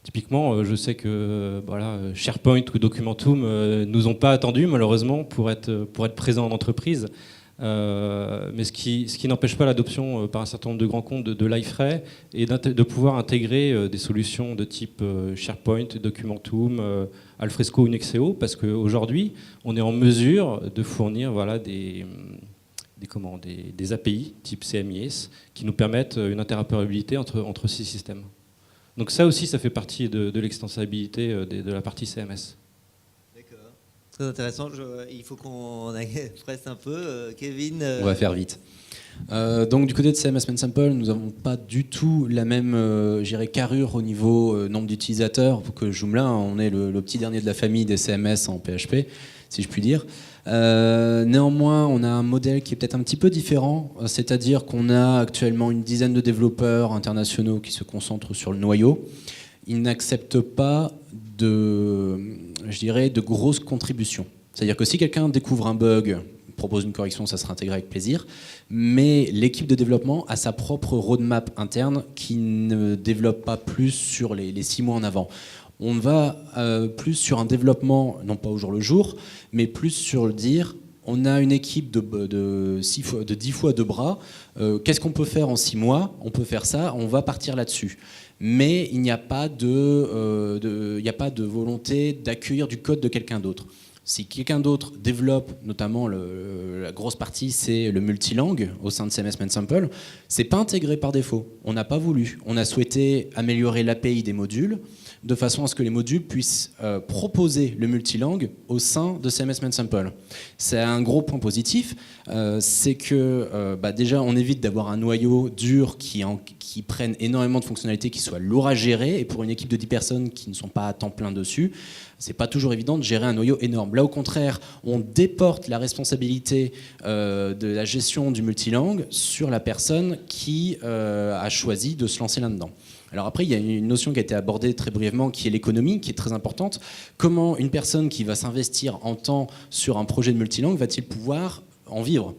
typiquement, je sais que voilà, SharePoint ou Documentum nous ont pas attendus, malheureusement, pour être présents en entreprise. Mais ce qui n'empêche pas l'adoption par un certain nombre de grands comptes de Liferay et de pouvoir intégrer des solutions de type SharePoint, Documentum, Alfresco ou Nexeo, parce qu'aujourd'hui, on est en mesure de fournir voilà, des API type CMIS qui nous permettent une interopérabilité entre ces systèmes. Donc ça aussi, ça fait partie de l'extensibilité de la partie CMS. D'accord. Très intéressant. Il faut qu'on presse un peu. Kevin On va faire vite. Donc du côté de CMS Main Sample, nous n'avons pas du tout la même carrure au niveau nombre d'utilisateurs. Pour que Joomla, on est le petit dernier de la famille des CMS en PHP, si je puis dire. Néanmoins, on a un modèle qui est peut-être un petit peu différent, c'est-à-dire qu'on a actuellement une dizaine de développeurs internationaux qui se concentrent sur le noyau. Ils n'acceptent pas de grosses contributions. C'est-à-dire que si quelqu'un découvre un bug, propose une correction, ça sera intégré avec plaisir, mais l'équipe de développement a sa propre roadmap interne qui ne développe pas plus sur les 6 mois en avant. On va plus sur un développement, non pas au jour le jour, mais plus sur le dire, on a une équipe de 10 fois 2 bras, qu'est-ce qu'on peut faire en 6 mois? On peut faire ça, on va partir là-dessus. Mais il n'y a pas de volonté d'accueillir du code de quelqu'un d'autre. Si quelqu'un d'autre développe, notamment la grosse partie, c'est le multilangue au sein de CMS Main Sample, c'est pas intégré par défaut. On n'a pas voulu. On a souhaité améliorer l'API des modules de façon à ce que les modules puissent proposer le multilangue au sein de CMS Main Sample. C'est un gros point positif, c'est que déjà on évite d'avoir un noyau dur qui prenne énormément de fonctionnalités, qui soit lourd à gérer, et pour une équipe de 10 personnes qui ne sont pas à temps plein dessus, c'est pas toujours évident de gérer un noyau énorme. Là, au contraire, on déporte la responsabilité de la gestion du multilangue sur la personne qui a choisi de se lancer là-dedans. Alors après, il y a une notion qui a été abordée très brièvement, qui est l'économie, qui est très importante. Comment une personne qui va s'investir en temps sur un projet de multilangue va-t-il pouvoir en vivre ?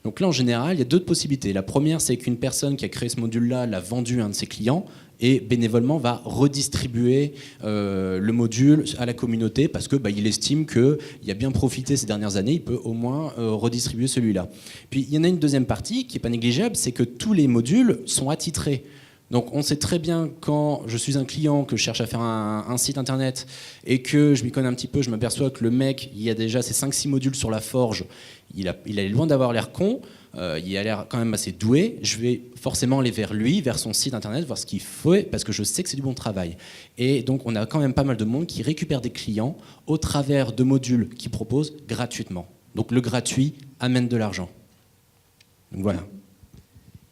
Donc là, en général, il y a deux possibilités. La première, c'est qu'une personne qui a créé ce module-là l'a vendu à un de ses clients et bénévolement va redistribuer le module à la communauté parce que il estime qu'il a bien profité ces dernières années, il peut au moins redistribuer celui-là. Puis il y en a une deuxième partie qui n'est pas négligeable, c'est que tous les modules sont attitrés. Donc on sait très bien quand je suis un client, que je cherche à faire un site internet et que je m'y connais un petit peu, je m'aperçois que le mec, il y a déjà ses 5-6 modules sur la forge, il est loin d'avoir l'air con, il a l'air quand même assez doué, je vais forcément aller vers lui, vers son site internet, voir ce qu'il faut, parce que je sais que c'est du bon travail. Et donc on a quand même pas mal de monde qui récupère des clients au travers de modules qu'ils proposent gratuitement. Donc le gratuit amène de l'argent. Donc voilà.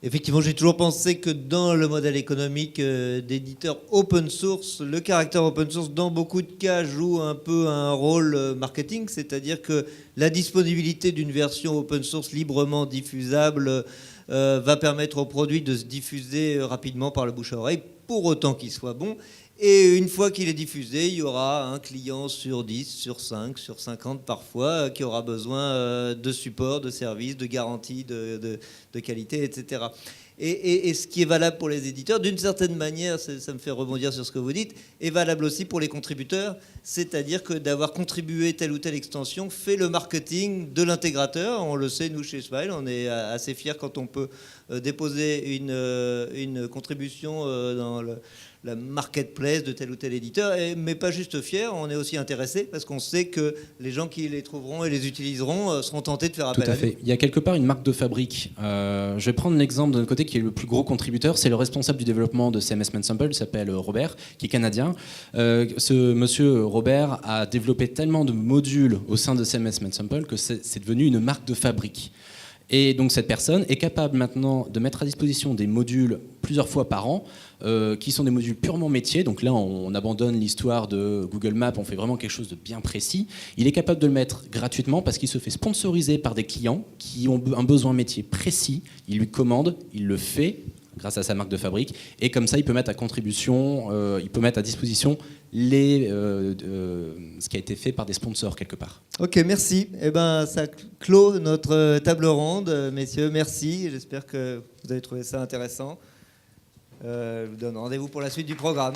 Effectivement, j'ai toujours pensé que dans le modèle économique d'éditeur open source, le caractère open source, dans beaucoup de cas, joue un peu un rôle marketing, c'est-à-dire que la disponibilité d'une version open source librement diffusable va permettre au produit de se diffuser rapidement par le bouche à oreille, pour autant qu'il soit bon. Et une fois qu'il est diffusé, il y aura un client sur 10, sur 5, sur 50 parfois, qui aura besoin de support, de services, de garanties, de qualité, etc. Et ce qui est valable pour les éditeurs, d'une certaine manière, ça me fait rebondir sur ce que vous dites, est valable aussi pour les contributeurs, c'est-à-dire que d'avoir contribué telle ou telle extension fait le marketing de l'intégrateur. On le sait, nous, chez Smile, on est assez fiers quand on peut déposer une contribution dans la marketplace de tel ou tel éditeur, mais pas juste fiers, on est aussi intéressés parce qu'on sait que les gens qui les trouveront et les utiliseront seront tentés de faire appel à nous. Tout à fait. Il y a quelque part une marque de fabrique. Je vais prendre l'exemple de notre côté qui est le plus gros contributeur, c'est le responsable du développement de CMS Main Sample, il s'appelle Robert, qui est canadien. Ce monsieur Robert a développé tellement de modules au sein de CMS Main Sample que c'est devenu une marque de fabrique. Et donc cette personne est capable maintenant de mettre à disposition des modules plusieurs fois par an, qui sont des modules purement métiers. Donc là, on abandonne l'histoire de Google Maps, on fait vraiment quelque chose de bien précis. Il est capable de le mettre gratuitement parce qu'il se fait sponsoriser par des clients qui ont un besoin métier précis. Il lui commande, il le fait grâce à sa marque de fabrique. Et comme ça, il peut mettre à contribution, il peut mettre à disposition ce qui a été fait par des sponsors quelque part. Ok, merci. Eh ben, ça clôt notre table ronde. Messieurs, merci. J'espère que vous avez trouvé ça intéressant. Je vous donne rendez-vous pour la suite du programme.